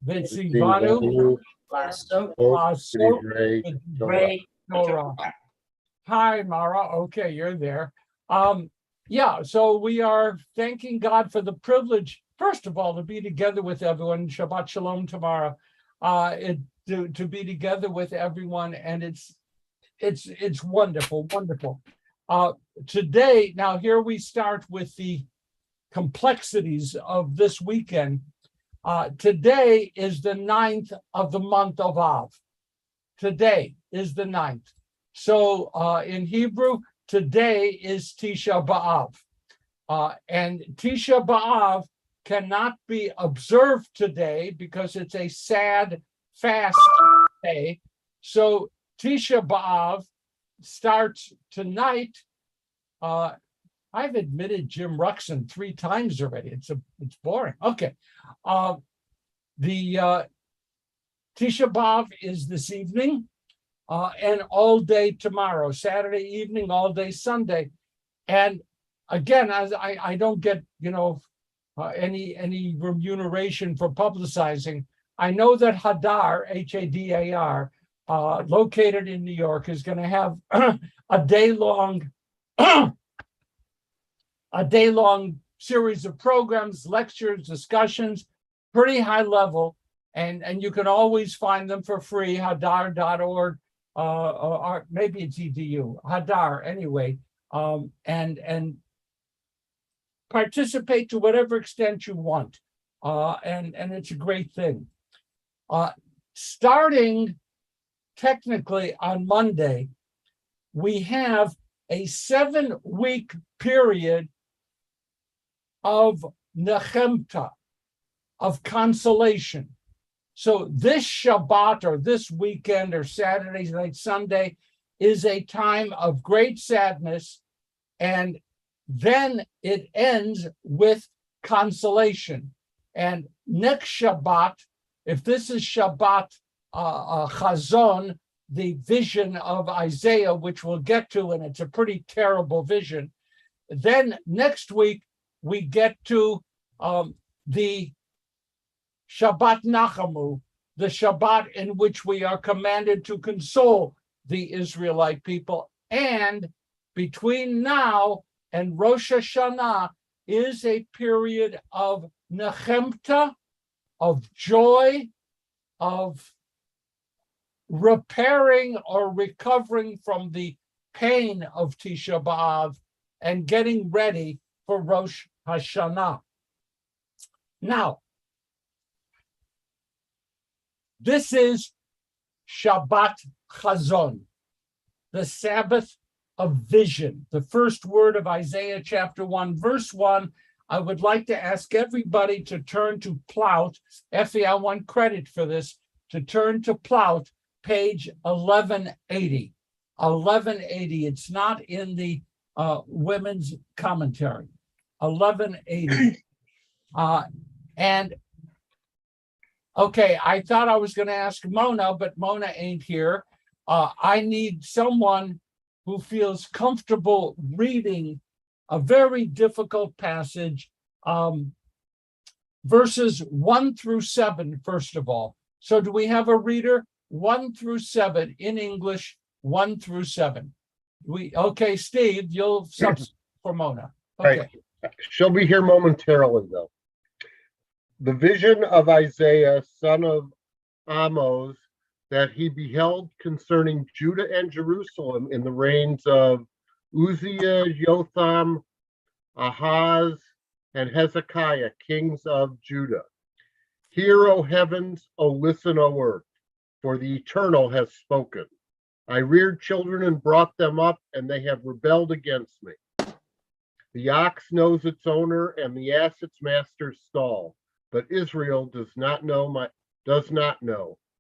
V'tzivanu Lasot B'divrei Torah. Hi, Mara. Okay, you're there. Yeah, so we are thanking God for the privilege, first of all, to be together with everyone. Shabbat Shalom tomorrow. To be together with everyone, and it's wonderful, wonderful. Today, now here we start with the complexities of this weekend. Today is the 9th of the month of Av. Today is the 9th. So in Hebrew, today is Tisha B'av. And Tisha B'av cannot be observed today because it's a sad fast day. So Tisha B'av starts tonight. I've admitted Jim Ruxin 3 times already. It's boring. Okay. The Tisha B'av is this evening and all day tomorrow, Saturday evening, all day Sunday. And again, as I don't get, any remuneration for publicizing. I know that Hadar, Hadar, located in New York, is going to have a day-long series of programs, lectures, discussions, pretty high level, and you can always find them for free, hadar.org, or maybe it's edu, Hadar, anyway, and participate to whatever extent you want, and it's a great thing. Starting technically on Monday, we have a 7-week period of nechemta, of consolation. So this Shabbat or this weekend or Saturday night, Sunday is a time of great sadness, and then it ends with consolation. And next Shabbat, if this is Shabbat Chazon, the vision of Isaiah, which we'll get to, and it's a pretty terrible vision, then next week we get to the Shabbat Nachamu, the Shabbat in which we are commanded to console the Israelite people. And between now and Rosh Hashanah is a period of nechemta, of joy, of repairing or recovering from the pain of Tisha B'av and getting ready for Rosh Hashanah. Now, this is Shabbat Chazon, the Sabbath of vision, the first word of Isaiah chapter 1, verse 1. I would like to ask everybody to turn to Plout. Effie, I want credit for this, to turn to Plout, page 1180. 1180. It's not in the women's commentary. 1180. And okay, I thought I was going to ask Mona, but Mona ain't here. I need someone who feels comfortable reading a very difficult passage, verses 1 through 7, first of all. So do we have a reader? 1 through 7 in English, 1 through 7. Okay, Steve, you'll substitute for Mona. Okay. Right. She'll be here momentarily, though. The vision of Isaiah, son of Amos, that he beheld concerning Judah and Jerusalem in the reigns of Uzziah, Jotham, Ahaz, and Hezekiah, kings of Judah. Hear, O heavens, O listen, O earth, for the Eternal has spoken. I reared children and brought them up, and they have rebelled against me. The ox knows its owner, and the ass its master's stall. But Israel does not know.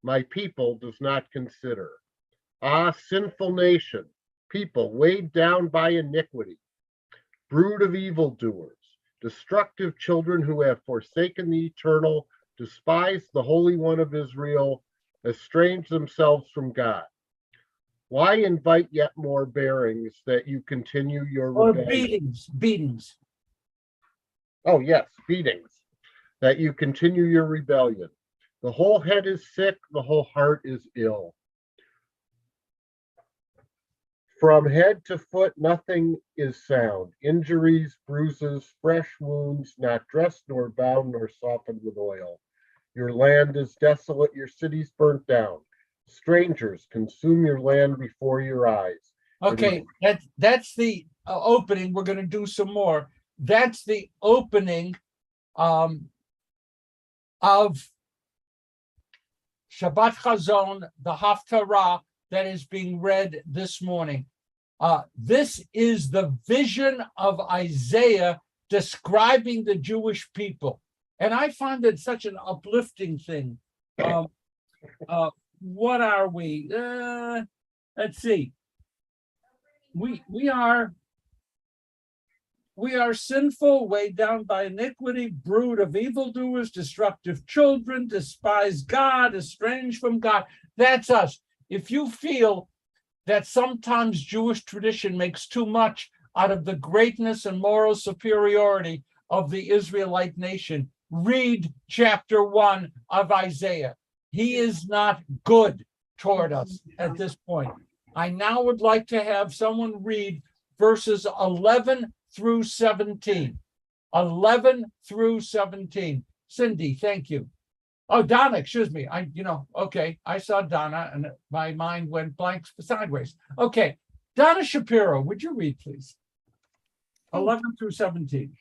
My people does not consider. Ah, sinful nation, people weighed down by iniquity, brood of evildoers, destructive children who have forsaken the Eternal, despised the Holy One of Israel, estranged themselves from God. Why invite yet more bearings that you continue your rebellion? Beatings. Oh, yes, beatings. that you continue your rebellion. The whole head is sick, the whole heart is ill. From head to foot, nothing is sound. Injuries, bruises, fresh wounds, not dressed nor bound nor softened with oil. Your land is desolate, your cities burnt down. Strangers consume your land before your eyes. Okay, that's the opening. We're going to do some more. That's the opening of Shabbat Chazon, the Haftarah that is being read this morning. This is the vision of Isaiah describing the Jewish people. And I find it such an uplifting thing. What are we? Let's see. We are sinful, weighed down by iniquity, brood of evildoers, destructive children, despise God, estranged from God. That's us. If you feel that sometimes Jewish tradition makes too much out of the greatness and moral superiority of the Israelite nation, read chapter 1 of Isaiah. He is not good toward us at this point. I now would like to have someone read verses 11 through 17. 11 through 17. Cindy, thank you. Oh, Donna, excuse me. Okay. I saw Donna and my mind went blank sideways. Okay. Donna Shapiro, would you read, please? 11 through 17.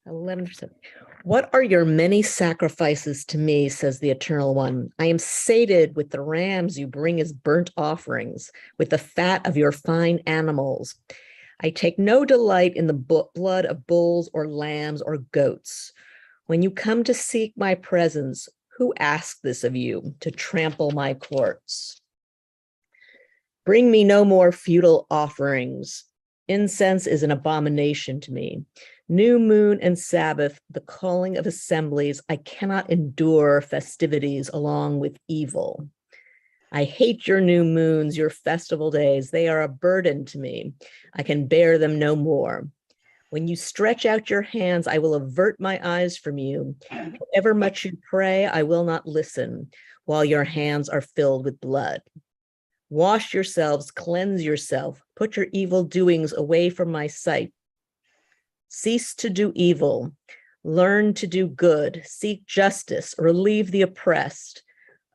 11 through 17. What are your many sacrifices to me, says the Eternal One? I am sated with the rams you bring as burnt offerings, with the fat of your fine animals. I take no delight in the blood of bulls or lambs or goats. When you come to seek my presence, who asked this of you, to trample my courts? Bring me no more futile offerings. Incense is an abomination to me. New moon and Sabbath, the calling of assemblies, I cannot endure festivities along with evil. I hate your new moons, your festival days. They are a burden to me. I can bear them no more. When you stretch out your hands, I will avert my eyes from you. However much you pray, I will not listen, while your hands are filled with blood. Wash yourselves, cleanse yourself, put your evil doings away from my sight. Cease to do evil, learn to do good, seek justice, relieve the oppressed,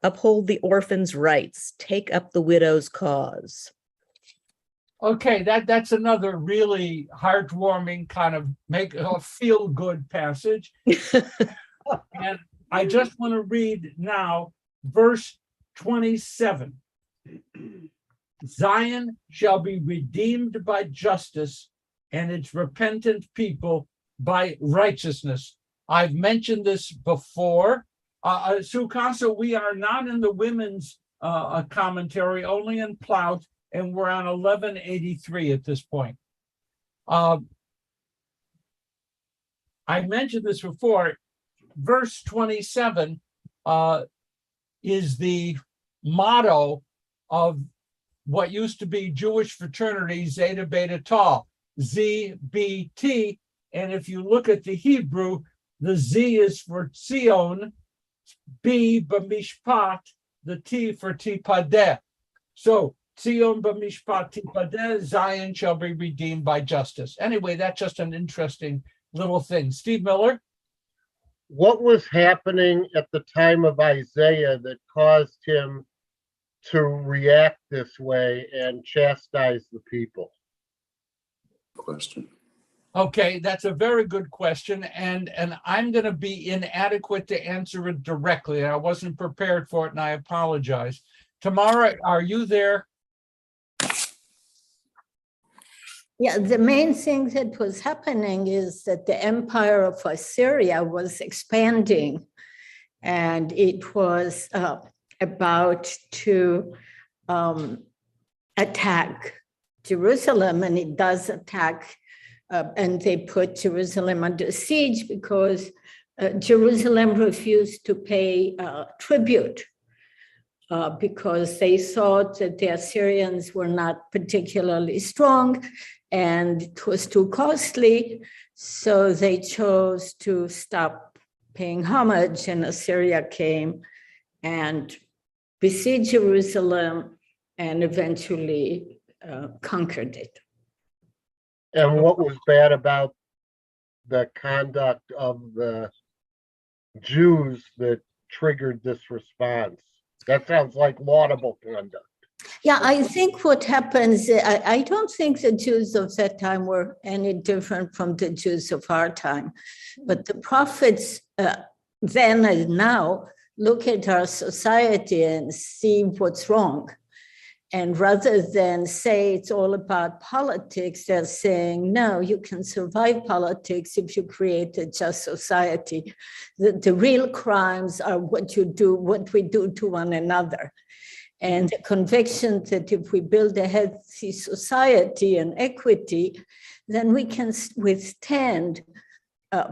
uphold the orphan's rights, take up the widow's cause. Okay, that's another really heartwarming kind of make a feel good passage. And I just want to read now verse 27. Zion shall be redeemed by justice, and its repentant people by righteousness. I've mentioned this before. Sukasa, we are not in the women's commentary, only in Plout, and we're on 1183 at this point. I mentioned this before. Verse 27 is the motto of what used to be Jewish fraternity Zeta Beta Tau, ZBT. And if you look at the Hebrew, the Z is for Zion, B b'mishpat, the T for Tipadeh. So Zion b'mishpat Tipadeh, Zion shall be redeemed by justice. Anyway, that's just an interesting little thing. Steve Miller? What was happening at the time of Isaiah that caused him to react this way and chastise the people? Question. Okay, that's a very good question, and I'm going to be inadequate to answer it directly. I wasn't prepared for it, and I apologize. Tamara, are you there? Yeah, the main thing that was happening is that the empire of Assyria was expanding, and it was about to attack Jerusalem, and it does attack, and they put Jerusalem under siege because Jerusalem refused to pay tribute because they thought that the Assyrians were not particularly strong and it was too costly. So they chose to stop paying homage, and Assyria came and besieged Jerusalem and eventually conquered it. And what was bad about the conduct of the Jews that triggered this response? That sounds like laudable conduct. Yeah, I think what happens, I don't think the Jews of that time were any different from the Jews of our time, but the prophets then and now look at our society and see what's wrong. And rather than say it's all about politics, they're saying, no, you can survive politics if you create a just society. The real crimes are what we do to one another. And the conviction that if we build a healthy society and equity, then we can withstand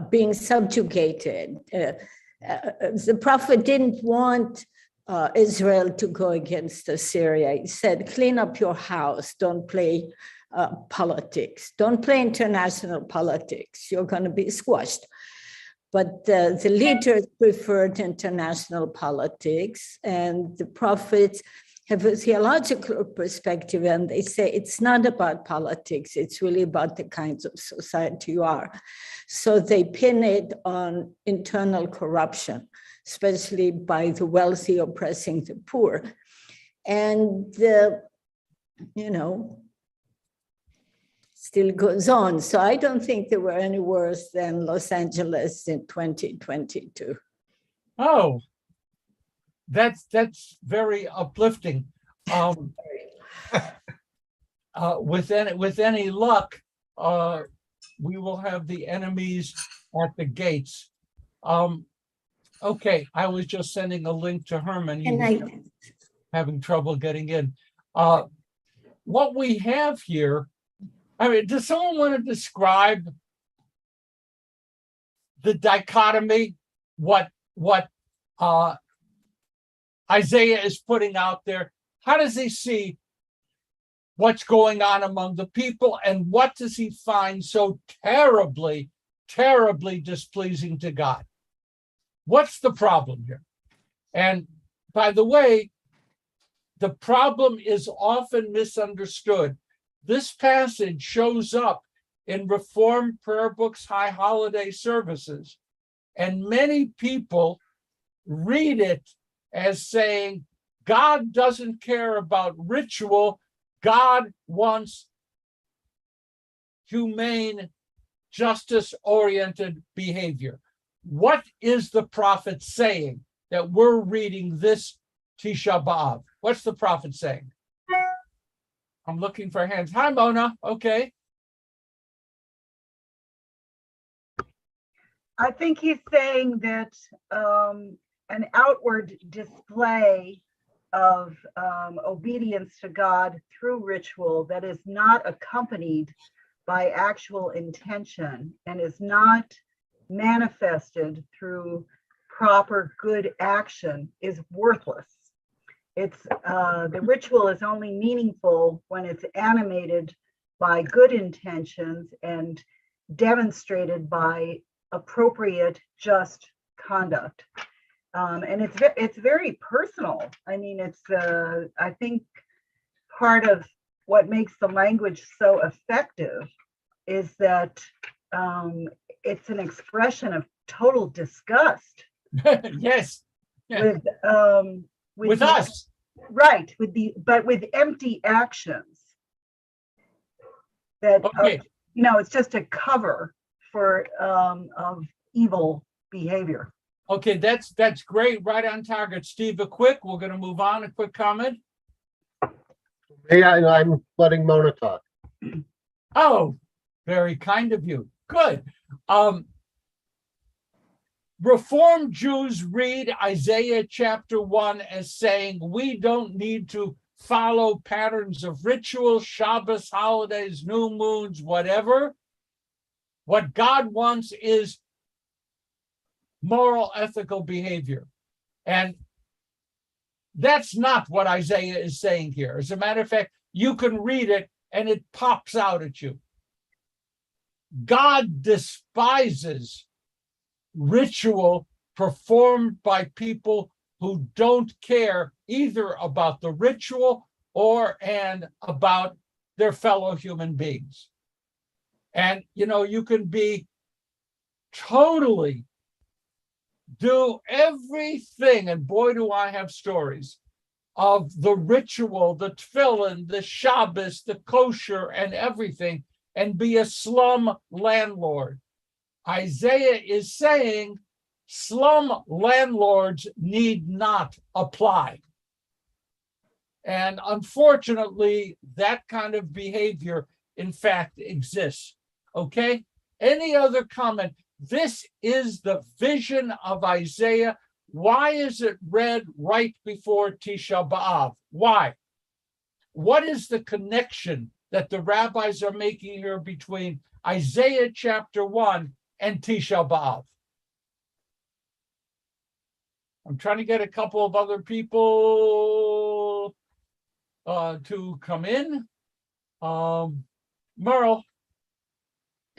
being subjugated. The prophet didn't want Israel to go against Assyria. He said, clean up your house, don't play politics, don't play international politics, you're going to be squashed. But the leaders preferred international politics, and the prophets have a theological perspective, and they say it's not about politics, it's really about the kinds of society you are. So they pin it on internal corruption, especially by the wealthy oppressing the poor. And, still goes on. So I don't think they were any worse than Los Angeles in 2022. Oh, that's very uplifting. With any luck, we will have the enemies at the gates. Okay, I was just sending a link to Herman. He was having trouble getting in. What we have here, does someone want to describe the dichotomy, what Isaiah is putting out there? How does he see what's going on among the people, and what does he find so terribly, terribly displeasing to God? What's the problem here? And by the way, the problem is often misunderstood. This passage shows up in Reformed prayer books, high holiday services, and many people read it as saying, God doesn't care about ritual, God wants humane, justice-oriented behavior. What is the prophet saying that we're reading this Tisha B'av? What's the prophet saying? I'm looking for hands. Hi, Mona. Okay. I think he's saying that an outward display of obedience to God through ritual that is not accompanied by actual intention and is not manifested through proper good action is worthless. It's the ritual is only meaningful when it's animated by good intentions and demonstrated by appropriate, just conduct. And it's very personal. I mean, it's I think part of what makes the language so effective is that it's an expression of total disgust. Yes. Yeah. With us. Right, but with empty actions that Okay. it's just a cover for of evil behavior. Okay, that's great, right on target. Steve, we're going to move on. A quick comment. Yeah, I'm letting Mona talk. Oh, very kind of you. Good. Reformed Jews read Isaiah chapter 1 as saying we don't need to follow patterns of ritual, Shabbos, holidays, new moons, whatever. What God wants is moral, ethical behavior. And that's not what Isaiah is saying here. As a matter of fact, you can read it and it pops out at you. God despises ritual performed by people who don't care either about the ritual and about their fellow human beings. And, you can be totally do everything, and boy, do I have stories of the ritual, the tefillin, the Shabbos, the kosher, and everything, and be a slum landlord. Isaiah is saying slum landlords need not apply. And unfortunately, that kind of behavior, in fact, exists. Okay? Any other comment? This is the vision of Isaiah. Why is it read right before Tisha B'av? Why? What is the connection that the rabbis are making here between Isaiah chapter 1 and Tisha B'av? I'm trying to get a couple of other people to come in. Merle.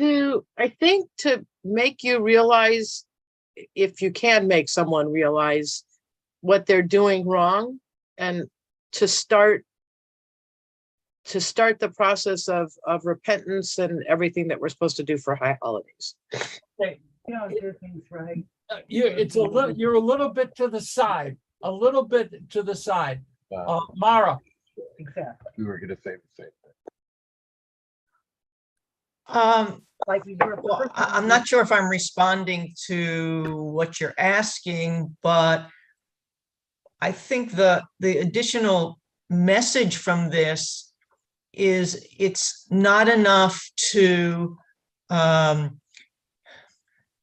I think to make you realize, if you can make someone realize what they're doing wrong, and to start the process of repentance and everything that we're supposed to do for high holidays. Okay. You don't do things right. You're a little bit to the side, Mara. Exactly. We were going to say the same thing. Like we were. Well, I'm not sure if I'm responding to what you're asking, but I think the additional message from this is it's not enough to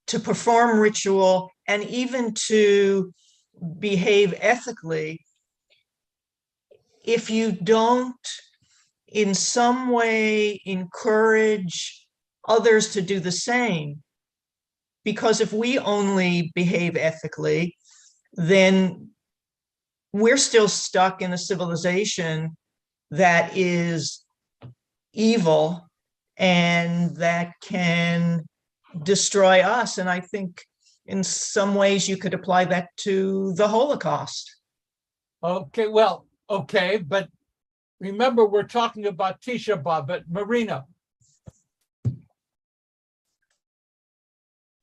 perform ritual and even to behave ethically if you don't in some way encourage others to do the same. Because if we only behave ethically, then we're still stuck in a civilization that is evil and that can destroy us. And I think in some ways you could apply that to the Holocaust. Okay, well, okay, but remember we're talking about Tisha B'av, but Marina.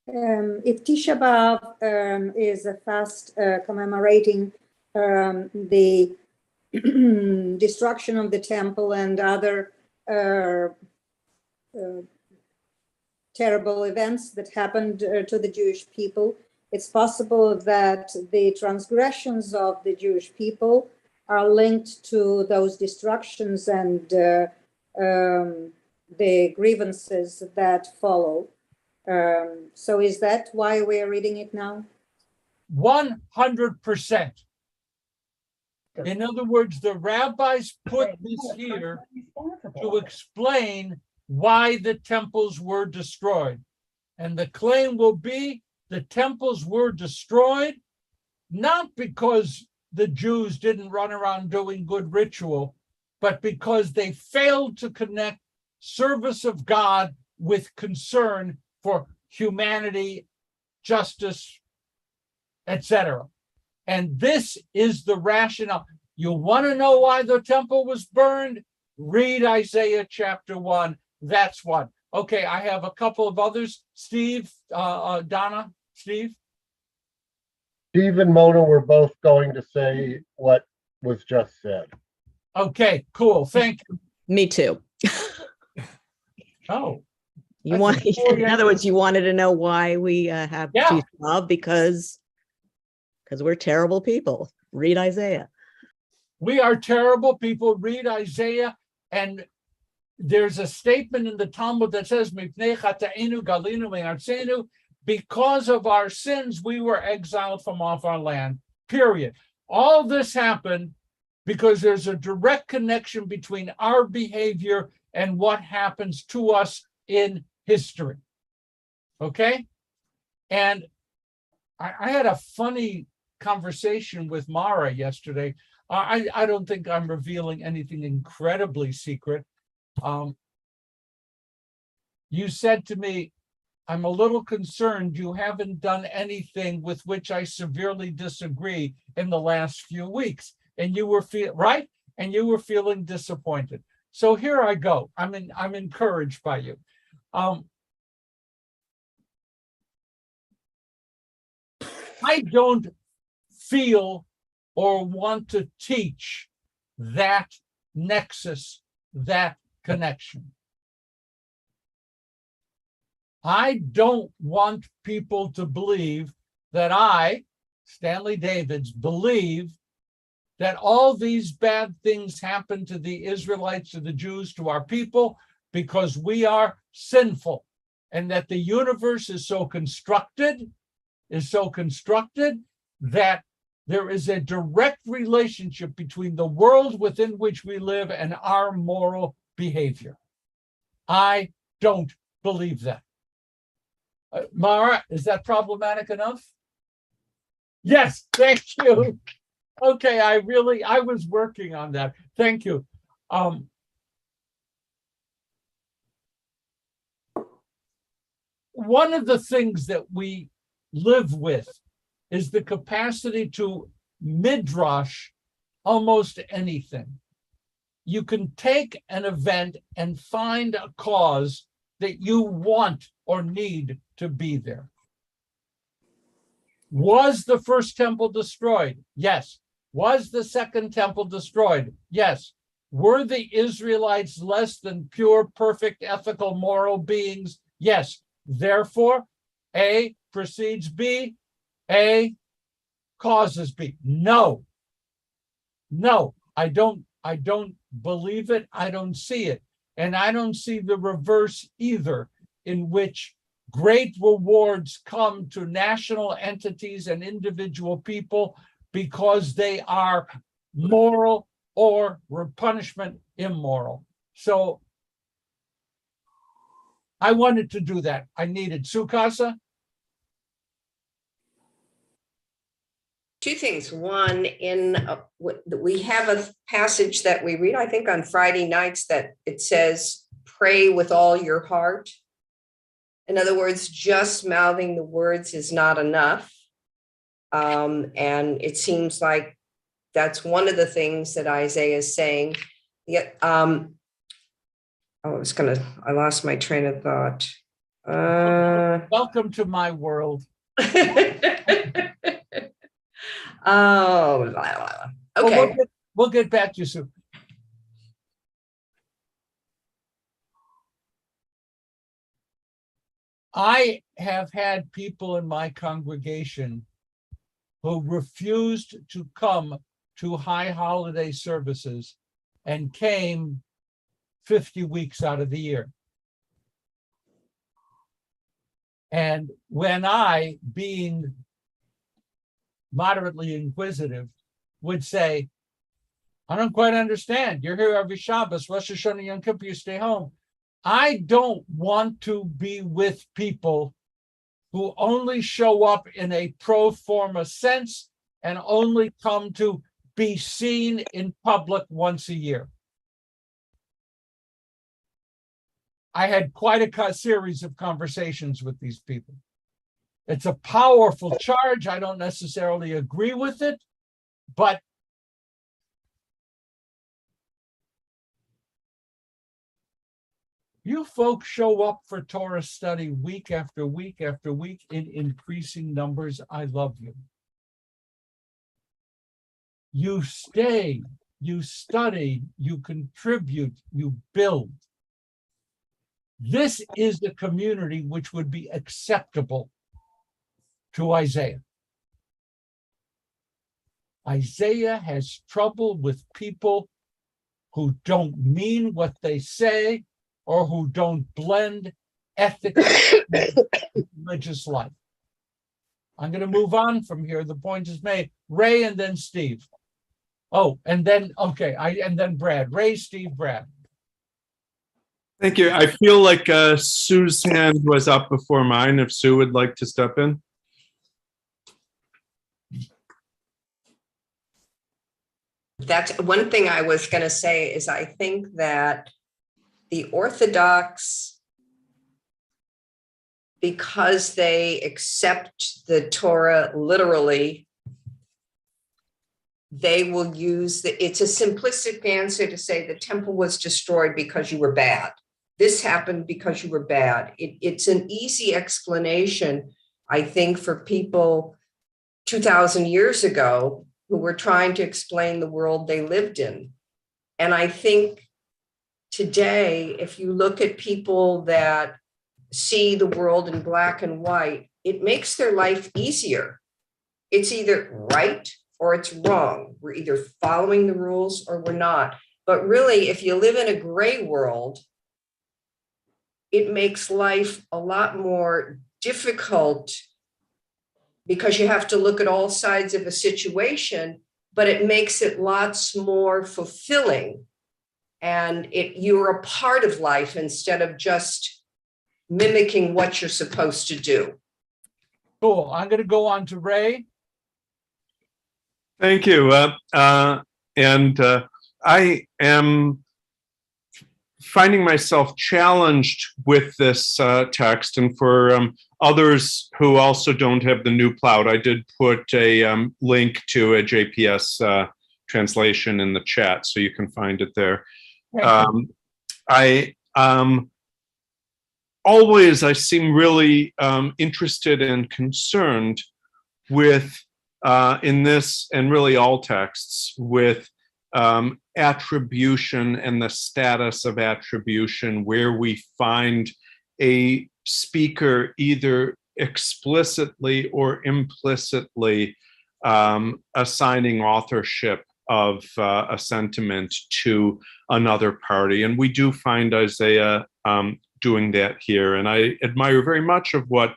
If Tisha B'av is a fast commemorating the destruction of the temple and other terrible events that happened to the Jewish people, it's possible that the transgressions of the Jewish people are linked to those destructions and the grievances that follow. So is that why we're reading it now? 100%. In other words, the rabbis put this here to explain why the temples were destroyed. And the claim will be the temples were destroyed not because the Jews didn't run around doing good ritual, but because they failed to connect service of God with concern for humanity, justice, etc. And this is the rationale. You want to know why the temple was burned? Read Isaiah chapter 1. That's one. Okay, I have a couple of others. Steve, Donna, Steve? Steve and Mona were both going to say what was just said. Okay, cool. Thank you. Me too. Oh. You want, in other words, you wanted to know why we have Tisha B'av because we're terrible people. Read Isaiah. We are terrible people. Read Isaiah, and there's a statement in the Talmud that says, because of our sins, we were exiled from off our land, period. All this happened because there's a direct connection between our behavior and what happens to us in history. Okay? And I had a funny conversation with Mara yesterday. I don't think I'm revealing anything incredibly secret. You said to me, I'm a little concerned you haven't done anything with which I severely disagree in the last few weeks. And you were right? And you were feeling disappointed. So here I go. I'm encouraged by you. I don't feel or want to teach that nexus, that connection. I don't want people to believe that I, Stanley Davids, believe that all these bad things happen to the Israelites, to the Jews, to our people, because we are sinful, and that the universe is so constructed that there is a direct relationship between the world within which we live and our moral behavior. I don't believe that. Mara, is that problematic enough? Yes, thank you. Okay, I was working on that. Thank you. One of the things that we live with is the capacity to midrash almost anything. You can take an event and find a cause that you want or need to be there. Was the first temple destroyed? Yes. Was the second temple destroyed? Yes. Were the Israelites less than pure, perfect, ethical, moral beings? Yes. Therefore, A precedes B, A causes B. No. No, I don't believe it. I don't see it. And I don't see the reverse either, in which great rewards come to national entities and individual people because they are moral or punishment immoral. So I wanted to do that. I needed Sukasa. Two things. One, we have a passage that we read, I think, on Friday nights that it says, pray with all your heart. In other words, just mouthing the words is not enough. And it seems like that's one of the things that Isaiah is saying. Yet, I lost my train of thought. Welcome to my world. Oh, okay. Well, we'll get back to you soon. I have had people in my congregation who refused to come to high holiday services and came 50 weeks out of the year. And when I, being moderately inquisitive, would say, I don't quite understand. You're here every Shabbos, Rosh Hashanah, Yom Kippur, you stay home. I don't want to be with people who only show up in a pro forma sense and only come to be seen in public once a year. I had quite a series of conversations with these people. It's a powerful charge. I don't necessarily agree with it, but you folks show up for Torah study week after week after week in increasing numbers. I love you. You stay, you study, you contribute, you build. This is the community which would be acceptable to Isaiah. Isaiah has trouble with people who don't mean what they say or who don't blend ethics with religious life. I'm going to move on from here. The point is made. Ray and then Steve. Oh, and then, okay, and then Brad. Ray, Steve, Brad. Thank you. I feel like Sue's hand was up before mine, if Sue would like to step in. That's one thing I was going to say is I think that the Orthodox because they accept the Torah literally, they will use it's a simplistic answer to say the temple was destroyed because you were bad. This happened because you were bad. It's an easy explanation, I think, for people 2,000 years ago who were trying to explain the world they lived in. And I think today, if you look at people that see the world in black and white, it makes their life easier. It's either right or it's wrong. We're either following the rules or we're not. But really, if you live in a gray world, it makes life a lot more difficult because you have to look at all sides of a situation, but it makes it lots more fulfilling. And you're a part of life instead of just mimicking what you're supposed to do. Cool. I'm going to go on to Ray. Thank you. I am finding myself challenged with this text, and for others who also don't have the New Plout, I did put a link to a JPS translation in the chat, so you can find it there. I seem really interested and concerned with, in this and really all texts, with attribution and the status of attribution, where we find a speaker either explicitly or implicitly assigning authorship of a sentiment to another party. And we do find Isaiah doing that here. And I admire very much of what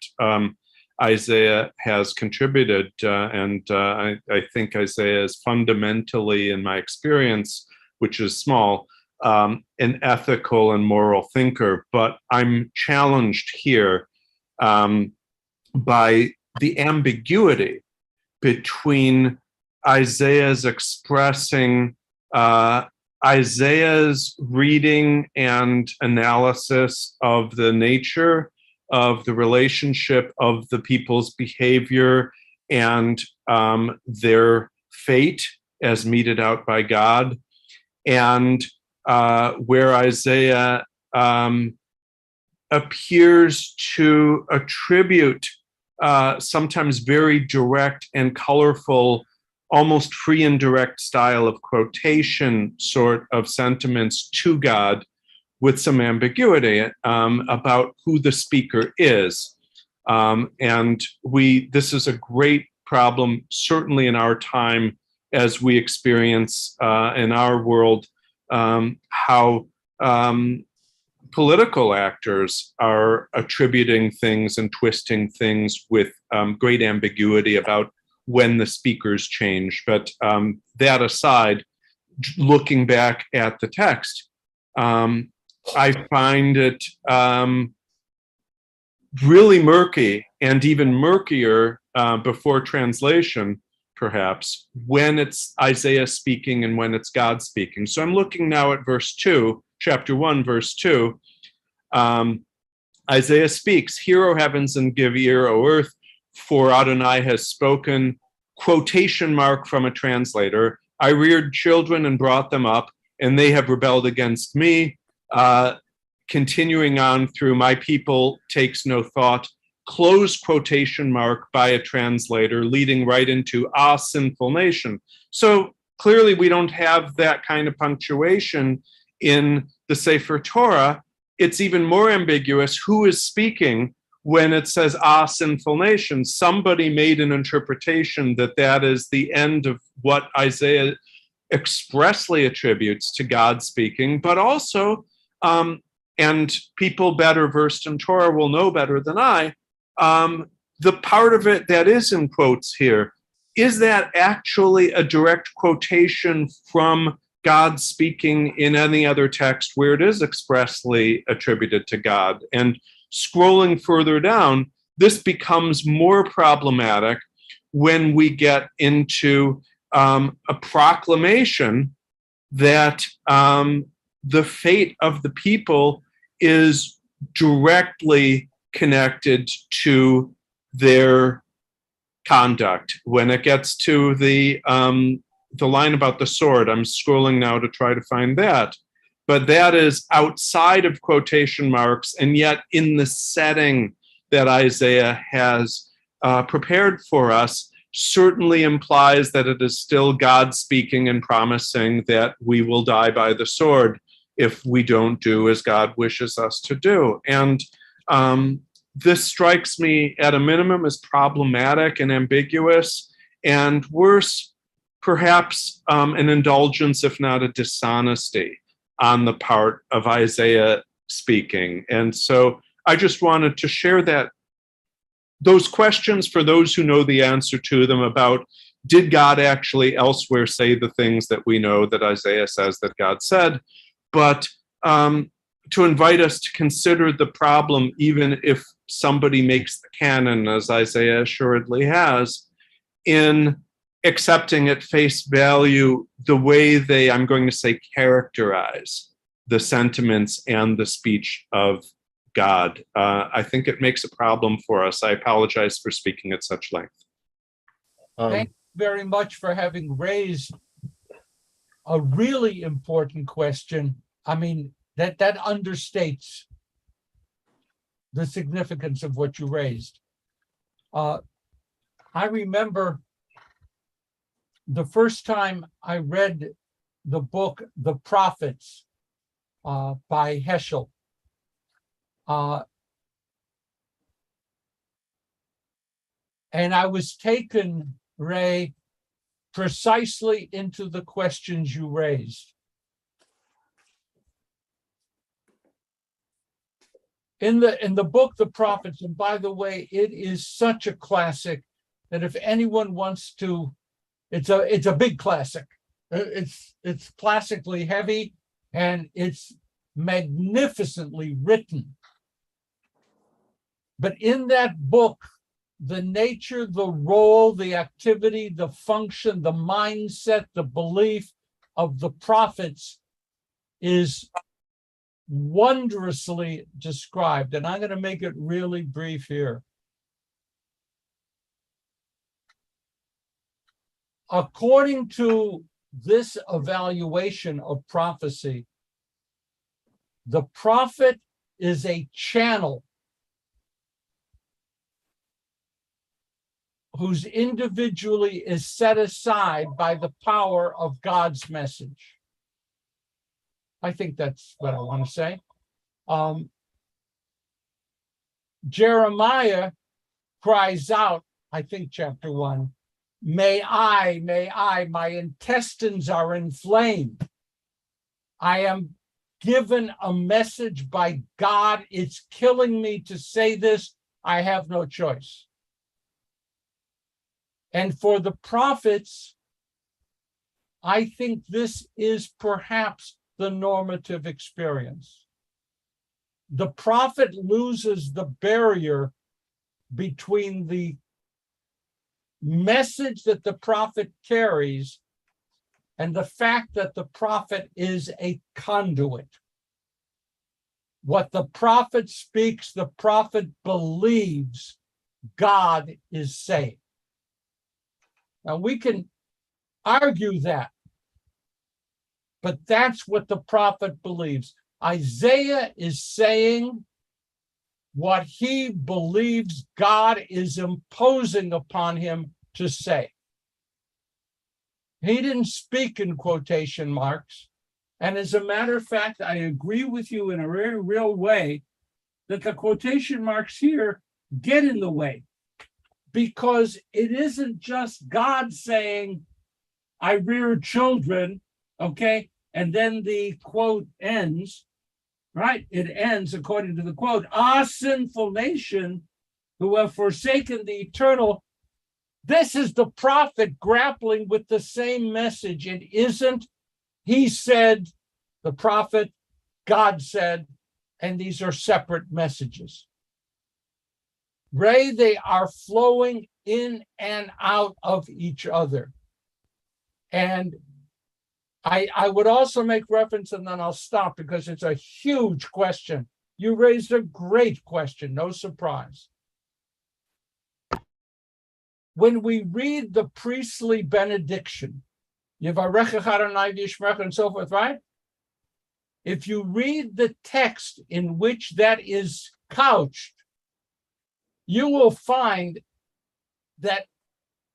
Isaiah has contributed. I think Isaiah is fundamentally, in my experience, which is small, an ethical and moral thinker. But I'm challenged here by the ambiguity between Isaiah's expressing Isaiah's reading and analysis of the nature of the relationship of the people's behavior and their fate as meted out by God, and where Isaiah appears to attribute sometimes very direct and colorful, almost free and direct style of quotation sort of sentiments to God, with some ambiguity about who the speaker is. This is a great problem, certainly in our time, as we experience in our world, how political actors are attributing things and twisting things with great ambiguity about when the speakers change. But that aside, looking back at the text, I find it really murky, and even murkier before translation, perhaps, when it's Isaiah speaking and when it's God speaking. So I'm looking now at verse 2, chapter 1, verse 2. Isaiah speaks, "Hear, O heavens, and give ear, O earth, for Adonai has spoken," quotation mark from a translator, "I reared children and brought them up, and they have rebelled against me." Continuing on through, "My people takes no thought," close quotation mark by a translator, leading right into "a sinful nation." So clearly we don't have that kind of punctuation in the Sefer Torah. It's even more ambiguous who is speaking when it says "a sinful nation." Somebody made an interpretation that that is the end of what Isaiah expressly attributes to God speaking, but also, and people better versed in Torah will know better than I, the part of it that is in quotes here, is that actually a direct quotation from God speaking in any other text where it is expressly attributed to God? And scrolling further down, this becomes more problematic when we get into a proclamation that the fate of the people is directly connected to their conduct. When it gets to the line about the sword, I'm scrolling now to try to find that, but that is outside of quotation marks, and yet in the setting that Isaiah has prepared for us, certainly implies that it is still God speaking and promising that we will die by the sword if we don't do as God wishes us to do. And this strikes me at a minimum as problematic and ambiguous, and worse, perhaps an indulgence, if not a dishonesty, on the part of Isaiah speaking. And so I just wanted to share those questions for those who know the answer to them about, did God actually elsewhere say the things that we know that Isaiah says that God said? But to invite us to consider the problem, even if somebody makes the canon, as Isaiah assuredly has, in accepting at face value the way they, I'm going to say, characterize the sentiments and the speech of God. I think it makes a problem for us. I apologize for speaking at such length. Thank you very much for having raised a really important question. I mean, that understates the significance of what you raised. I remember the first time I read the book, The Prophets, by Heschel. And I was taken, Ray, precisely into the questions you raised. In the book, The Prophets, and by the way, it is such a classic that if anyone wants to, it's a big classic. It's classically heavy and it's magnificently written. But in that book, the nature, the role, the activity, the function, the mindset, the belief of the prophets is wondrously described. And I'm going to make it really brief here. According to this evaluation of prophecy, the prophet is a channel whose individually is set aside by the power of God's message. I think that's what I want to say. Jeremiah cries out, I think chapter 1, may I, my intestines are inflamed. I am given a message by God. It's killing me to say this. I have no choice. And for the prophets, I think this is perhaps the normative experience. The prophet loses the barrier between the message that the prophet carries and the fact that the prophet is a conduit. What the prophet speaks, the prophet believes God is saying. Now, we can argue that, but that's what the prophet believes. Isaiah is saying what he believes God is imposing upon him to say. He didn't speak in quotation marks. And as a matter of fact, I agree with you in a very real way that the quotation marks here get in the way, because it isn't just God saying, I rear children, okay? And then the quote ends, right? It ends according to the quote, sinful nation who have forsaken the eternal. This is the prophet grappling with the same message. It isn't, he said, the prophet, God said, and these are separate messages. Ray, they are flowing in and out of each other. And I would also make reference, and then I'll stop because it's a huge question. you raised a great question, no surprise. When we read the priestly benediction, Yivarechecha Adonai v'yishmerecha and so forth, right? If you read the text in which that is couched, you will find that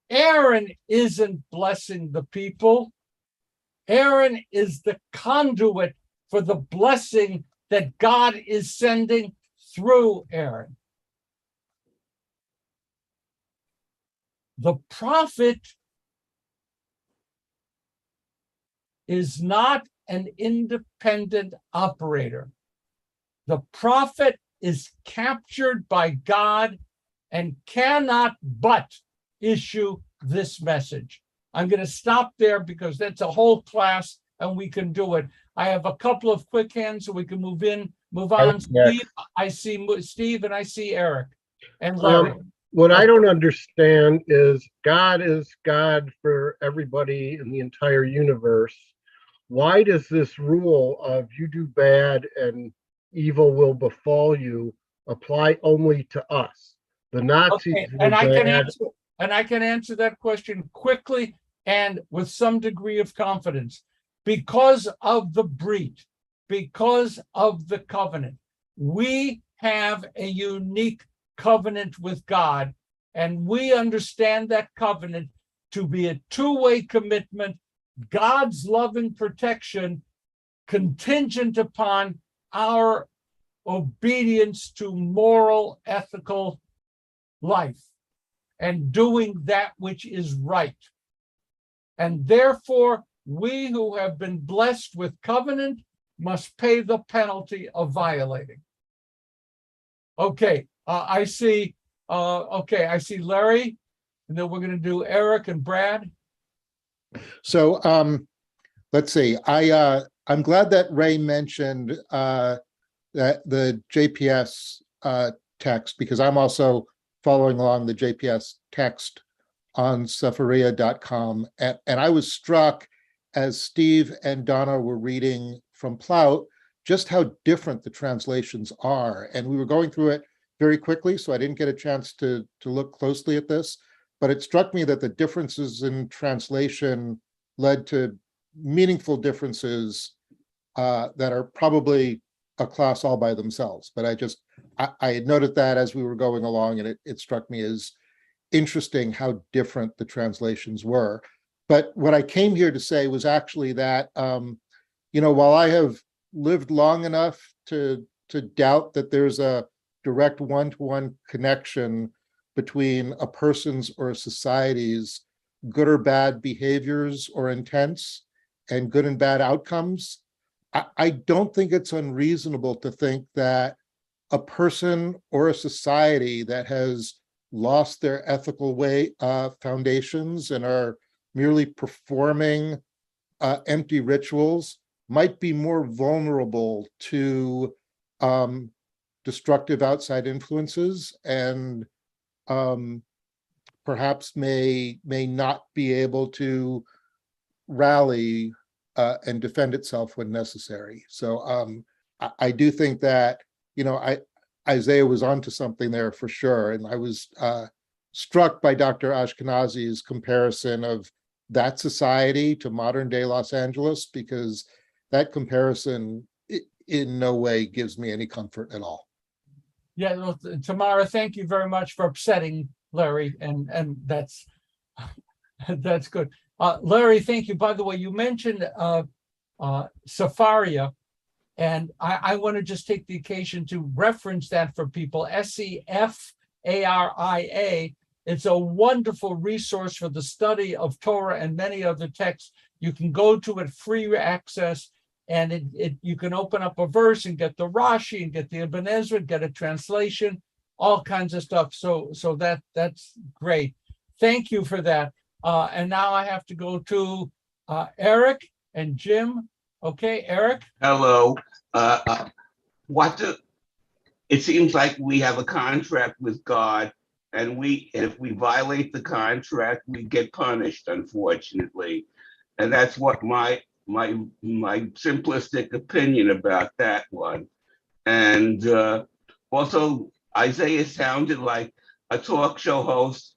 Aaron isn't blessing the people. Aaron is the conduit for the blessing that God is sending through Aaron. The prophet is not an independent operator. The prophet is captured by God and cannot but issue this message. I'm going to stop there because that's a whole class and we can do it. I have a couple of quick hands so we can move on. Steve, I see Steve and I see Eric and Larry. What I don't understand is God for everybody in the entire universe. Why does this rule of you do bad and evil will befall you apply only to us? The Nazis Okay, were and bad. I can answer that question quickly and with some degree of confidence. Because of the breach, because of the covenant, we have a unique covenant with God, and we understand that covenant to be a two-way commitment, God's loving protection contingent upon our obedience to moral, ethical life and doing that which is right. And therefore, we who have been blessed with covenant must pay the penalty of violating. Okay, I see Larry, and then we're going to do Eric and Brad. So let's see. I'm glad that Ray mentioned that the JPS text, because I'm also following along the JPS text on Sefaria.com, and I was struck as Steve and Donna were reading from Plout, just how different the translations are. And we were going through it very quickly, so I didn't get a chance to look closely at this, but it struck me that the differences in translation led to meaningful differences that are probably a class all by themselves. But I had noted that as we were going along, and it struck me as interesting how different the translations were. But what I came here to say was actually that, while I have lived long enough to doubt that there's a direct one-to-one connection between a person's or a society's good or bad behaviors or intents and good and bad outcomes, I don't think it's unreasonable to think that a person or a society that has lost their ethical foundations and are merely performing empty rituals might be more vulnerable to destructive outside influences and perhaps may not be able to rally and defend itself when necessary. So I do think that, Isaiah was onto something there for sure. And I was struck by Dr. Ashkenazi's comparison of that society to modern day Los Angeles, because that comparison in no way gives me any comfort at all. Yeah, well, Tamara, thank you very much for upsetting Larry, and that's good. Larry, thank you. By the way, you mentioned Sefaria, and I want to just take the occasion to reference that for people. Sefaria. It's a wonderful resource for the study of Torah and many other texts. You can go to it, free access, and you can open up a verse and get the Rashi and get the Ibn Ezra, get a translation, all kinds of stuff. So that's great. Thank you for that. And now I have to go to Eric and Jim. Okay, Eric. Hello. It seems like we have a contract with God, and if we violate the contract, we get punished, unfortunately. And that's what my simplistic opinion about that one. And also, Isaiah sounded like a talk show host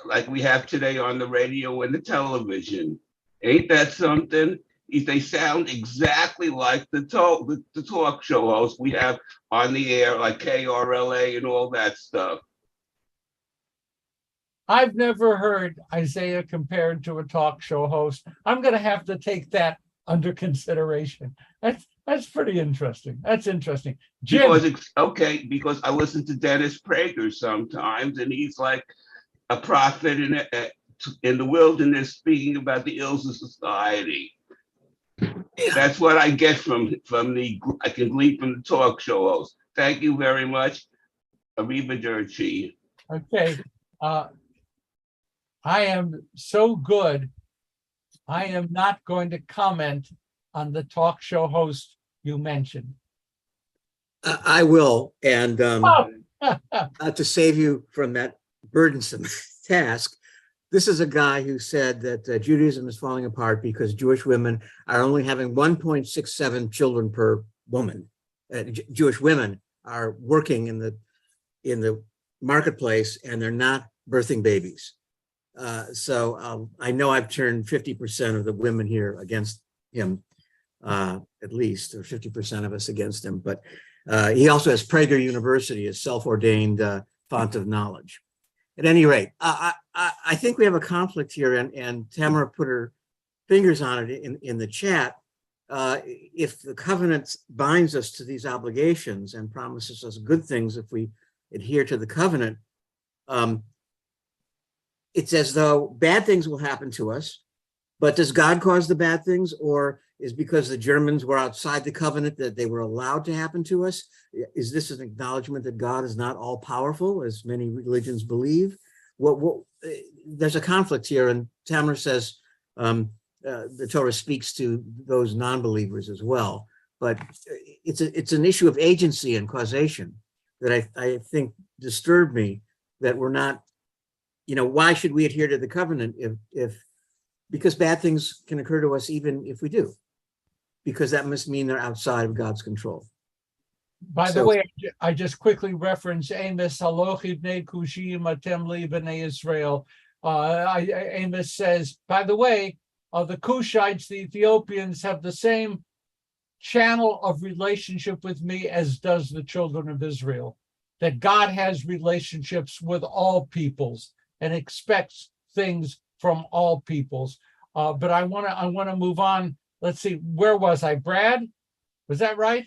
like we have today on the radio and the television. Ain't that something? They sound exactly like the talk show host we have on the air, like KRLA and all that stuff. I've never heard Isaiah compared to a talk show host. I'm going to have to take that under consideration. That's pretty interesting. That's interesting. Jim. Because I listen to Dennis Prager sometimes, and he's like a prophet in the wilderness speaking about the ills of society. Yeah. That's what I get I can glean from the talk show host. Thank you very much. Arrivederci. Okay. I am so good. I am not going to comment on the talk show host you mentioned. I will, and to save you from that burdensome task, this is a guy who said that Judaism is falling apart because Jewish women are only having 1.67 children per woman. Jewish women are working in the marketplace and they're not birthing babies. So I know I've turned 50% of the women here against him, at least, or 50% of us against him. But he also has Prager University as self-ordained font of knowledge. At any rate, I think we have a conflict here, and Tamara put her fingers on it in the chat. If the covenant binds us to these obligations and promises us good things if we adhere to the covenant, it's as though bad things will happen to us. But does God cause the bad things, or is because the Germans were outside the covenant that they were allowed to happen to us? Is this an acknowledgement that God is not all powerful, as many religions believe? There's a conflict here, and Tamara says the Torah speaks to those non-believers as well. But it's an issue of agency and causation that I think disturbed me, that we're not, why should we adhere to the covenant because bad things can occur to us even if we do, because that must mean they're outside of God's control. By the way, I just quickly reference Amos, Halochi bnei Kushim atem li bnei Israel. Amos says, by the way, the Cushites, the Ethiopians, have the same channel of relationship with me as does the children of Israel. That God has relationships with all peoples and expects things from all peoples. But I want to move on. Let's see, where was I? Brad, was that right?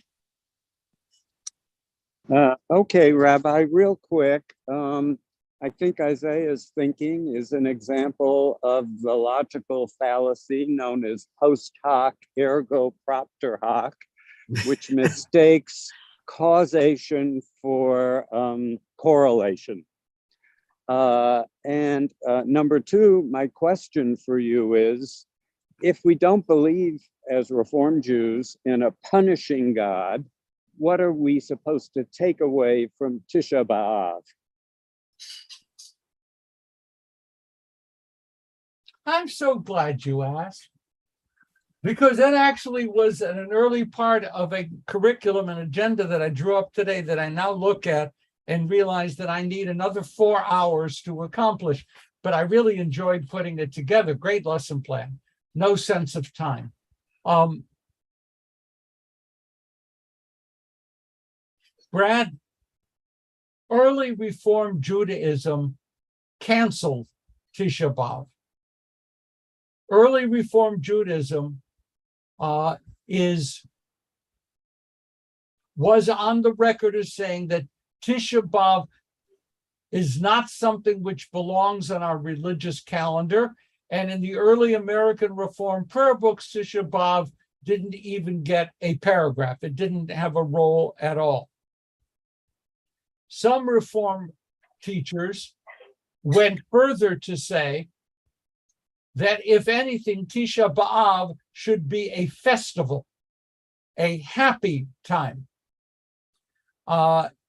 Okay, Rabbi, real quick. I think Isaiah's thinking is an example of the logical fallacy known as post hoc ergo propter hoc, which mistakes causation for correlation. And number two, my question for you is, if we don't believe as Reform Jews in a punishing God, what are we supposed to take away from Tisha B'av? I'm so glad you asked, because that actually was an early part of a curriculum and agenda that I drew up today that I now look at and realize that I need another 4 hours to accomplish. But I really enjoyed putting it together. Great lesson plan. No sense of time. Brad, early Reform Judaism canceled Tisha B'av. Early Reform Judaism was on the record as saying that Tisha B'av is not something which belongs on our religious calendar. And in the early American Reform prayer books, Tisha B'av didn't even get a paragraph. It didn't have a role at all. Some Reform teachers went further to say that, if anything, Tisha B'av should be a festival, a happy time.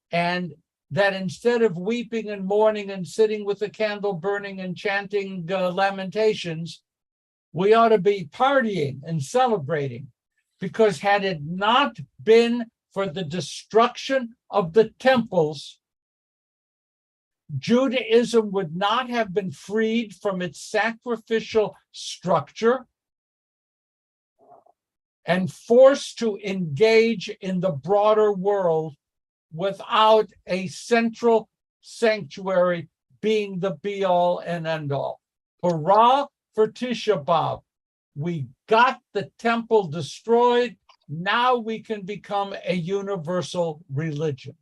And that instead of weeping and mourning and sitting with a candle burning and chanting Lamentations, we ought to be partying and celebrating. Because had it not been for the destruction of the temples, Judaism would not have been freed from its sacrificial structure and forced to engage in the broader world without a central sanctuary being the be-all and end-all. Hurrah for Tisha B'av. We got the temple destroyed. Now we can become a universal religion.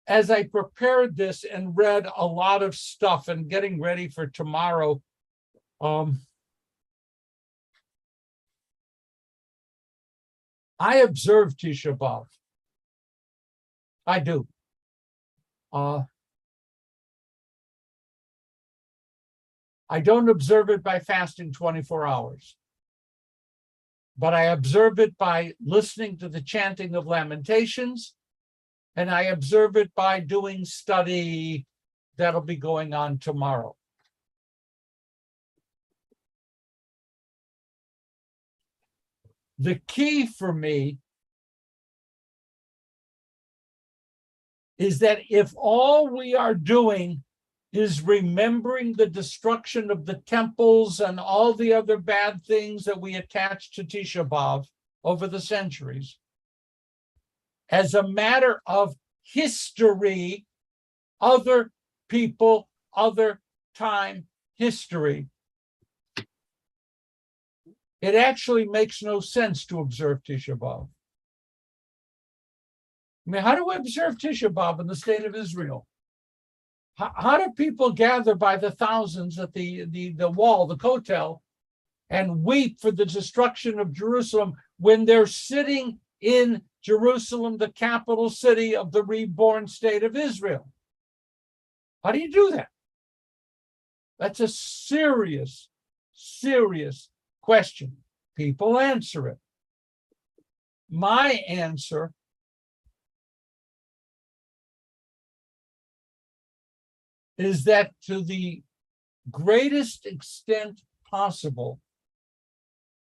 As I prepared this and read a lot of stuff and getting ready for tomorrow, I observe Tisha B'av. I do. I don't observe it by fasting 24 hours, but I observe it by listening to the chanting of Lamentations, and I observe it by doing study that'll be going on tomorrow. The key for me is that if all we are doing is remembering the destruction of the temples and all the other bad things that we attach to Tisha B'av over the centuries, as a matter of history, other people, other time history, it actually makes no sense to observe Tisha B'av. I mean, how do we observe Tisha B'av in the state of Israel? How do people gather by the thousands at the wall, the Kotel, and weep for the destruction of Jerusalem when they're sitting in Jerusalem, the capital city of the reborn state of Israel? How do you do that? That's a serious, serious question. People answer it. My answer is that to the greatest extent possible,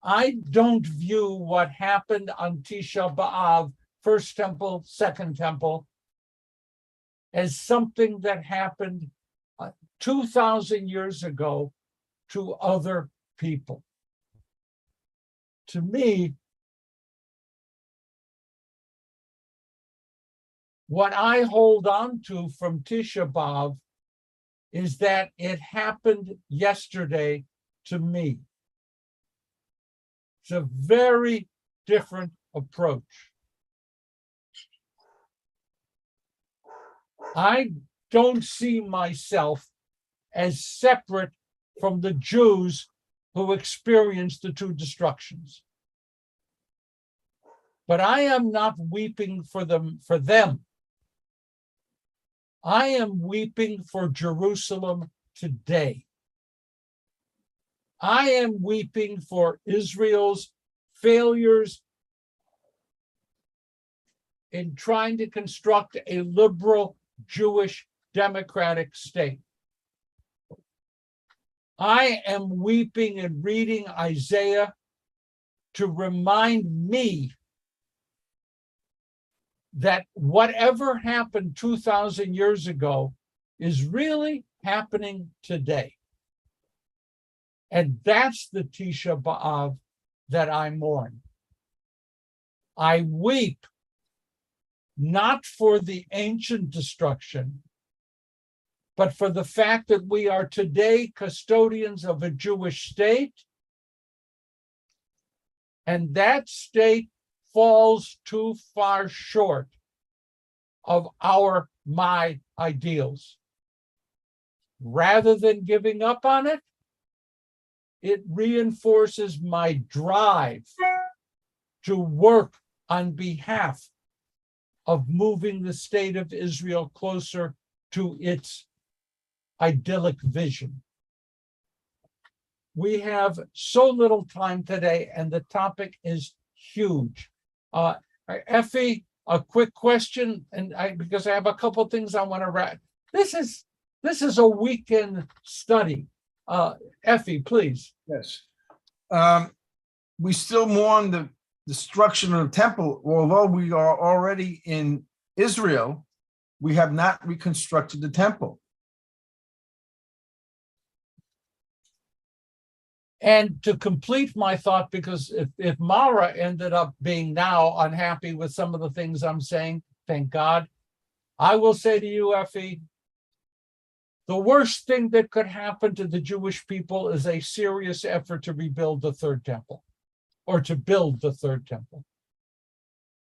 I don't view what happened on Tisha B'av, First Temple, Second Temple, as something that happened 2,000 years ago to other people. To me, what I hold on to from Tisha B'av is that it happened yesterday to me. It's a very different approach. I don't see myself as separate from the Jews who experienced the two destructions. But I am not weeping for them. I am weeping for Jerusalem today. I am weeping for Israel's failures in trying to construct a liberal Jewish democratic state. I am weeping and reading Isaiah to remind me that whatever happened 2,000 years ago is really happening today. And that's the Tisha B'av that I mourn. I weep not for the ancient destruction, but for the fact that we are today custodians of a Jewish state, and that state falls too far short of my ideals. Rather than giving up on it, it reinforces my drive to work on behalf of moving the state of Israel closer to its idyllic vision. We have so little time today, and the topic is huge. Effie, a quick question, and because I have a couple things I want to wrap. This This is a weekend study. Effie, please. Yes. We still mourn the destruction of the temple, although we are already in Israel, we have not reconstructed the temple. And to complete my thought, because if Mara ended up being now unhappy with some of the things I'm saying, thank God, I will say to you, Effie, the worst thing that could happen to the Jewish people is a serious effort to rebuild the third temple, or to build the third temple.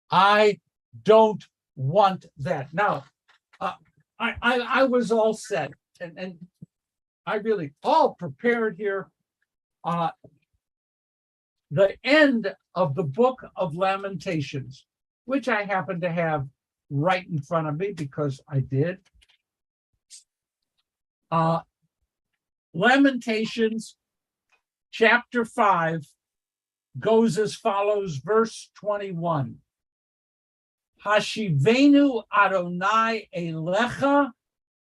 I don't want that. Now, I was all set, and I really all prepared here. The end of the Book of Lamentations, which I happen to have right in front of me because I did. Lamentations chapter 5 goes as follows, verse 21. Hashivenu Adonai Elecha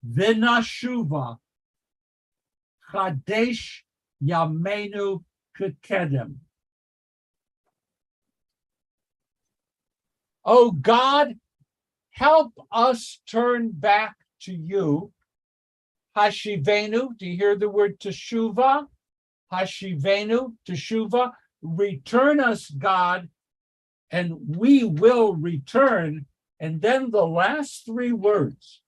v'nashuva Kaddish Yameinu Kedem. Oh God, help us turn back to you. Hashivenu, do you hear the word teshuva? Hashivenu, teshuva, return us, God, and we will return. And then the last three words,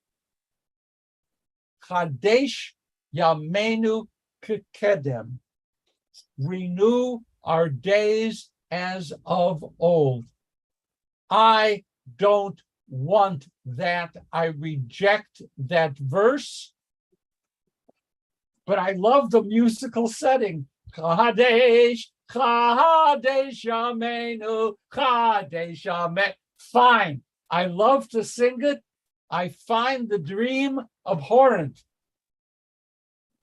Kaddish Yameinu Kedem, renew our days as of old. I don't want that. I reject that verse. But I love the musical setting. Kaddish, Kaddish Yameinu, Kaddish Yameinu. Fine. I love to sing it. I find the dream abhorrent.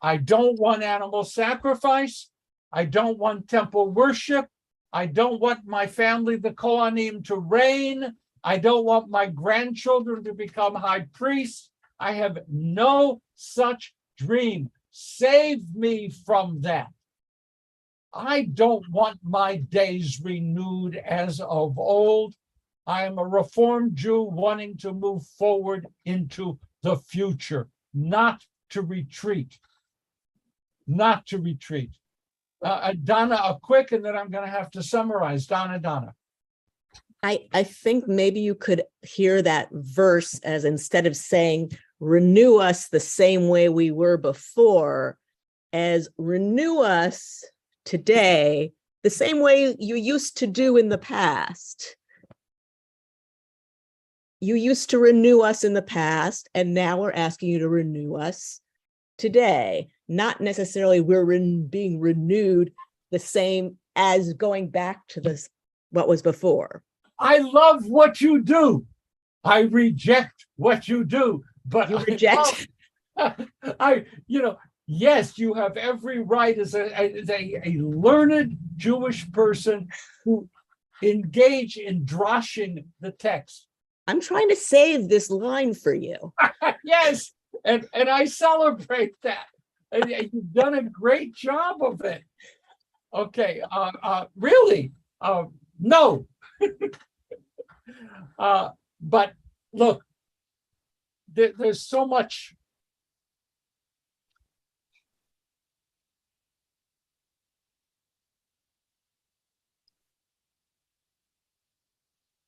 I don't want animal sacrifice. I don't want temple worship. I don't want my family, the Kohanim, to reign. I don't want my grandchildren to become high priests. I have no such dream. Save me from that. I don't want my days renewed as of old. I am a Reformed Jew wanting to move forward into the future, not to retreat. Not to retreat. Donna, a quick, and then I'm going to have to summarize. Donna. I think maybe you could hear that verse as, instead of saying, renew us the same way we were before, as renew us today the same way you used to do in the past. You used to renew us in the past, and now we're asking you to renew us today. Not necessarily we're being renewed the same as going back to this what was before. I love what you do. I reject what you do. But you reject. Yes, you have every right as a learned Jewish person who engage in drashing the text. I'm trying to save this line for you. Yes, and I celebrate that. And you've done a great job of it. Okay, really, no. But look, there's so much.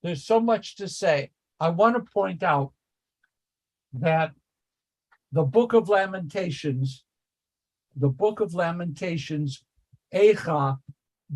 There's so much to say. I want to point out that the Book of Lamentations, Eicha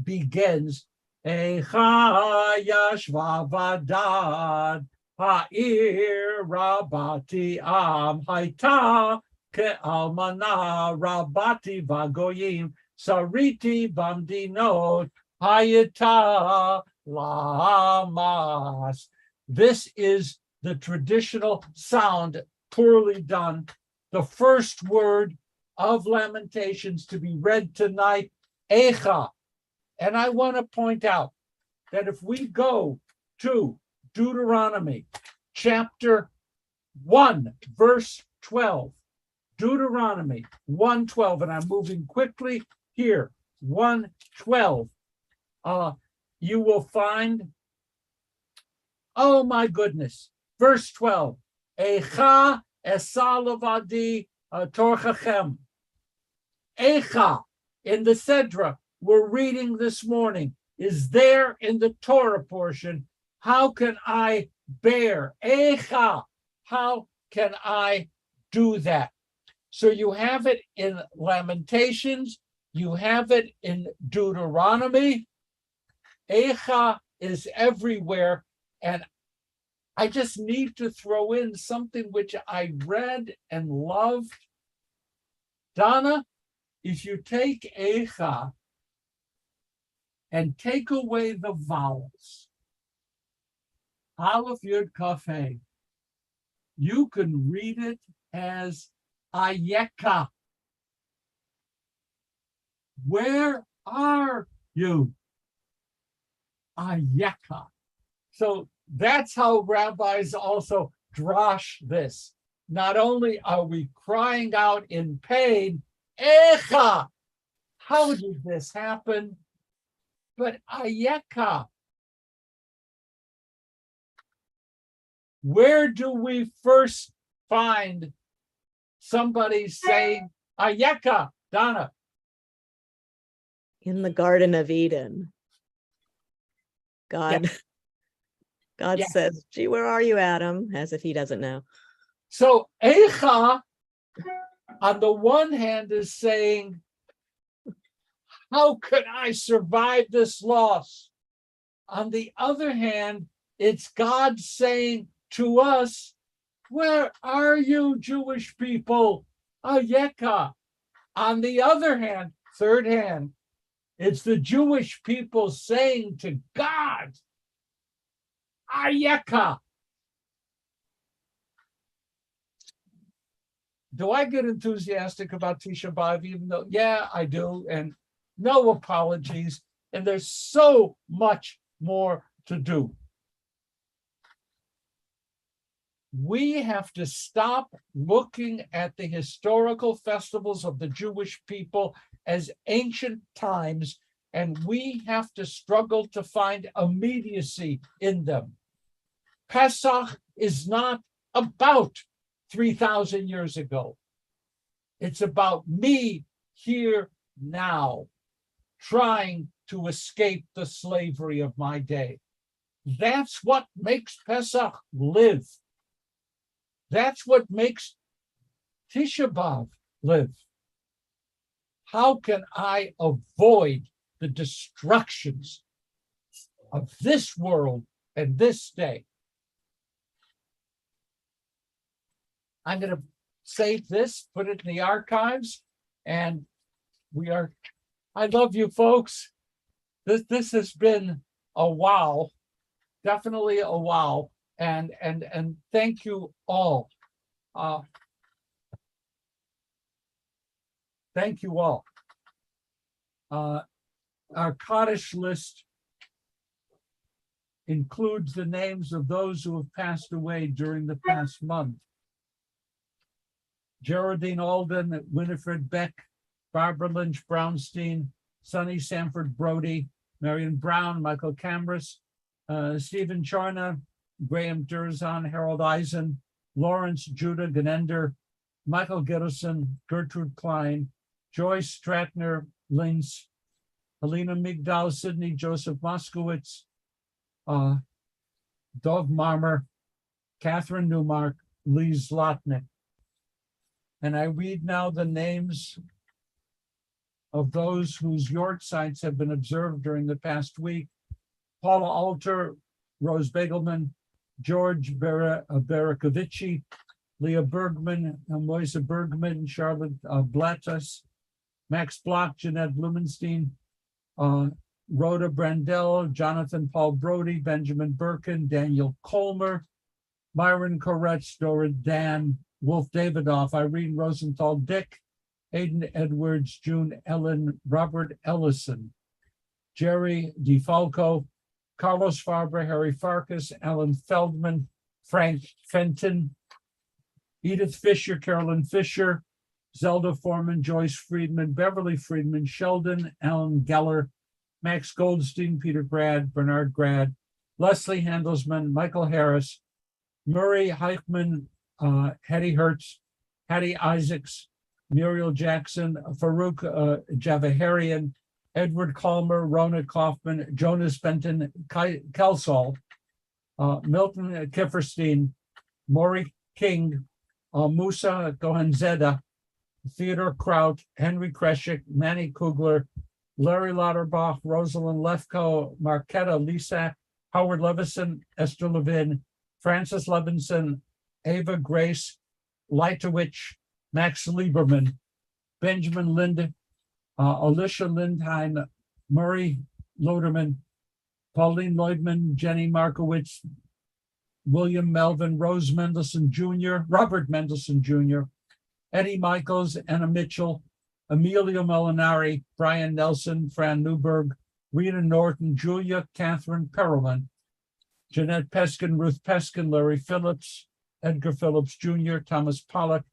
begins, Eicha yashva vadad, ha'ir rabati am haita, ke'almana rabati vagoyim, sariti bamdinot, hayita lamas. This is the traditional sound, poorly done. The first word of Lamentations to be read tonight, Eicha. And I want to point out that if we go to Deuteronomy chapter 1, verse 12, Deuteronomy 1:12, and I'm moving quickly here. 1:12. You will find, oh my goodness, verse 12. Eicha esa levadi torchachem. Eicha in the Sedra we're reading this morning is there in the Torah portion. How can I bear? Eicha. How can I do that? So you have it in Lamentations. You have it in Deuteronomy. Eicha is everywhere. And I just need to throw in something which I read and loved. Donna, if you take Eicha and take away the vowels, Aleph, Yud, Kaf, Hey, you can read it as Ayeka. Where are you? Ayeka. So that's how rabbis also drash this. Not only are we crying out in pain, Eicha, how did this happen? But Ayeka. Where do we first find somebody saying Ayeka, Donna? In the Garden of Eden. God says, gee, where are you, Adam? As if he doesn't know. So Eicha, on the one hand, is saying, how could I survive this loss? On the other hand, it's God saying to us, where are you, Jewish people? Ayeka. On the other hand, third hand, it's the Jewish people saying to God, Ayeka. Do I get enthusiastic about Tisha B'av? Even though, yeah, I do, and no apologies. And there's so much more to do. We have to stop looking at the historical festivals of the Jewish people as ancient times, and we have to struggle to find immediacy in them. Pesach is not about 3,000 years ago. It's about me here now, trying to escape the slavery of my day. That's what makes Pesach live. That's what makes Tisha B'av live. How can I avoid the destructions of this world and this day? I'm going to save this, put it in the archives, and I love you folks. This has been a wow, definitely a wow, and thank you all. Thank you all. Our Kaddish list includes the names of those who have passed away during the past month. Geraldine Alden, Winifred Beck, Barbara Lynch Brownstein, Sonny Sanford Brody, Marion Brown, Michael Cambrus, Stephen Charna, Graham Durzon, Harold Eisen, Lawrence Judah Ganender, Michael Gittleson, Gertrude Klein, Joyce Stratner Linz, Helena Migdal, Sidney Joseph Moskowitz, Dov Marmer, Catherine Newmark, Lee Zlotnick. And I read now the names of those whose yard sites have been observed during the past week. Paula Alter, Rose Begelman, George Barakovici, Leah Bergman, Moisa Bergman, Charlotte Blatas, Max Bloch, Jeanette Blumenstein, Rhoda Brandel, Jonathan Paul Brody, Benjamin Birkin, Daniel Colmer, Myron Koretz, Dora Dan, Wolf Davidoff, Irene Rosenthal Dick, Aidan Edwards, June Ellen, Robert Ellison, Jerry DeFalco, Carlos Farber, Harry Farkas, Alan Feldman, Frank Fenton, Edith Fisher, Carolyn Fisher, Zelda Foreman, Joyce Friedman, Beverly Friedman, Sheldon Allen Geller, Max Goldstein, Peter Grad, Bernard Grad, Leslie Handelsman, Michael Harris, Murray Heichman, Hattie Hertz, Hattie Isaacs, Muriel Jackson, Farouk Javaharian, Edward Kalmer, Rona Kaufman, Jonas Benton Kelsall, Milton Kifferstein, Maury King, Musa Gohanzeda, Theodore Kraut, Henry Kreshik, Manny Kugler, Larry Lauterbach, Rosalind Lefko, Marquetta Lisa, Howard Levison, Esther Levin, Francis Levinson, Ava Grace, Leitowich, Max Lieberman, Benjamin Lind, Alicia Lindheim, Murray Loderman, Pauline Lloydman, Jenny Markowitz, William Melvin, Rose Mendelson Jr., Robert Mendelson Jr., Eddie Michaels, Anna Mitchell, Emilio Molinari, Brian Nelson, Fran Newberg, Rita Norton, Julia Catherine Perelman, Jeanette Peskin, Ruth Peskin, Larry Phillips, Edgar Phillips Jr., Thomas Pollock,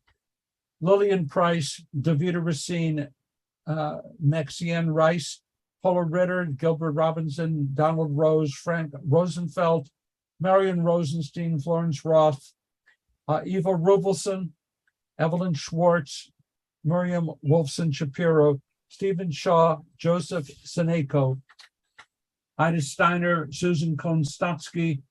Lillian Price, Davida Racine, Maxienne Rice, Paula Ritter, Gilbert Robinson, Donald Rose, Frank Rosenfeld, Marion Rosenstein, Florence Roth, Eva Ruvelson, Evelyn Schwartz, Miriam Wolfson Shapiro, Stephen Shaw, Joseph Seneko, Ida Steiner, Susan Konstatsky,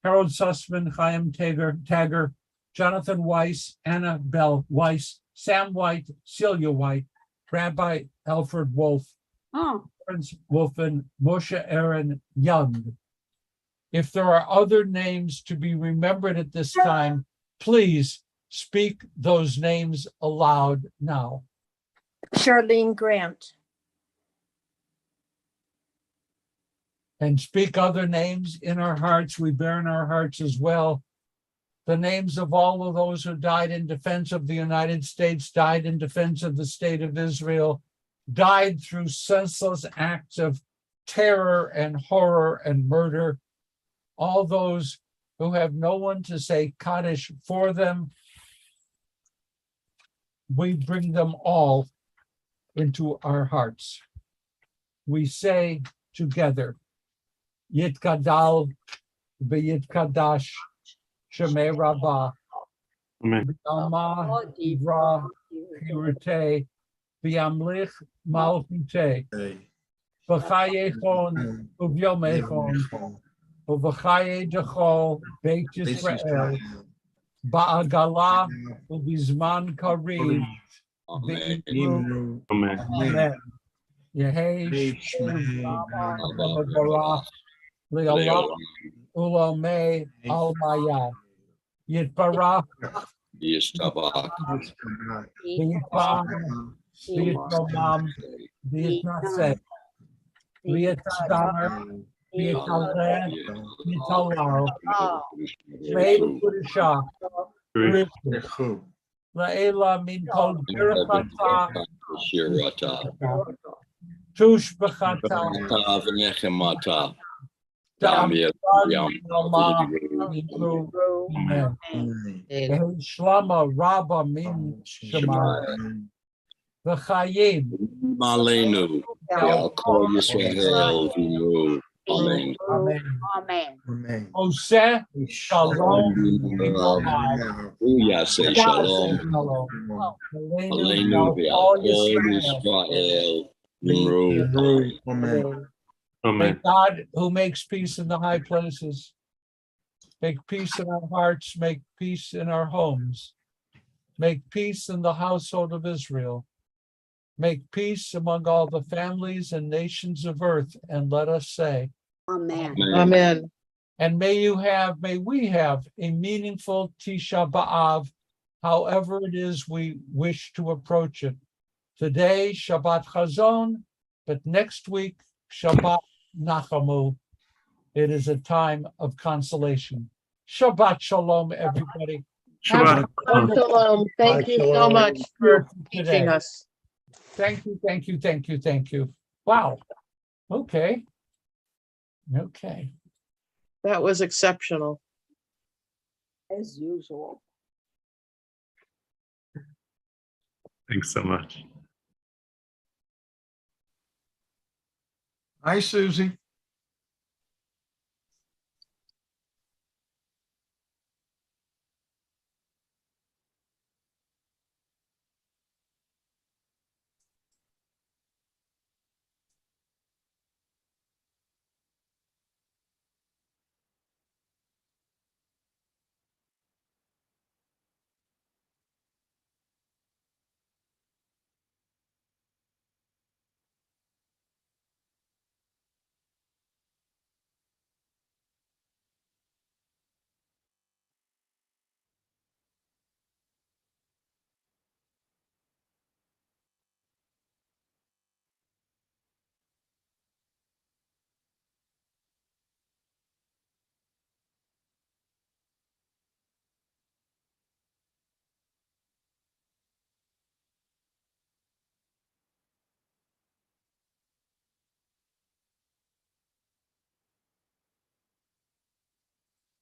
Harold Sussman, Chaim Tagger, Jonathan Weiss, Anna Bell Weiss, Sam White, Celia White, Rabbi Alfred Wolf, Lawrence Wolfen, Moshe Aaron Young. If there are other names to be remembered at this time, please speak those names aloud now. Charlene Grant. And speak other names in our hearts. We bear in our hearts as well the names of all of those who died in defense of the United States, died in defense of the state of Israel, died through senseless acts of terror and horror and murder. All those who have no one to say Kaddish for them, we bring them all into our hearts. We say together, Yitkadal v'yitkadash Shemei Rabbah, V'yama Ivra Pirute, V'yamlich Malchute, V'chayechon Uvyomechon, V'chaye Dechol Beit Yisrael, Ba'agala U'bizman Karev, V'imru. Amen. Yehei Shem Barach Le'olam Ulamei Almaya Yitbarach Yistabach. V'yitpam V'yitnomam V'yitnaseh V'yitzdar V'yitaleh V'yitalau Le'el Kudusha La'ela Min Kol Birchata Tush B'chata V'nechemata. Amen. Shlama Rabba Min Shema V'chayim Malenu. Yal Kol Yisrael V'nu. Amen. Amen. Oseh Shalom. Yaseh Shalom. Aleinu V'al Kol Yisrael V'nu. Amen. May Amen. God, who makes peace in the high places, make peace in our hearts, make peace in our homes, make peace in the household of Israel, make peace among all the families and nations of earth, and let us say, Amen. Amen. and may we have a meaningful Tisha B'av, however it is we wish to approach it. Today, Shabbat Chazon, but next week, Shabbat Nachamu. It is a time of consolation. Shabbat Shalom, everybody. Shabbat Shalom. Thank you so much for teaching us. Thank you. Wow. Okay. That was exceptional. As usual. Thanks so much. Hi, Susie.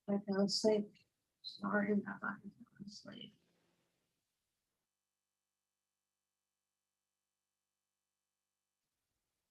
I fell asleep. Sorry, Rabbi. I fell asleep.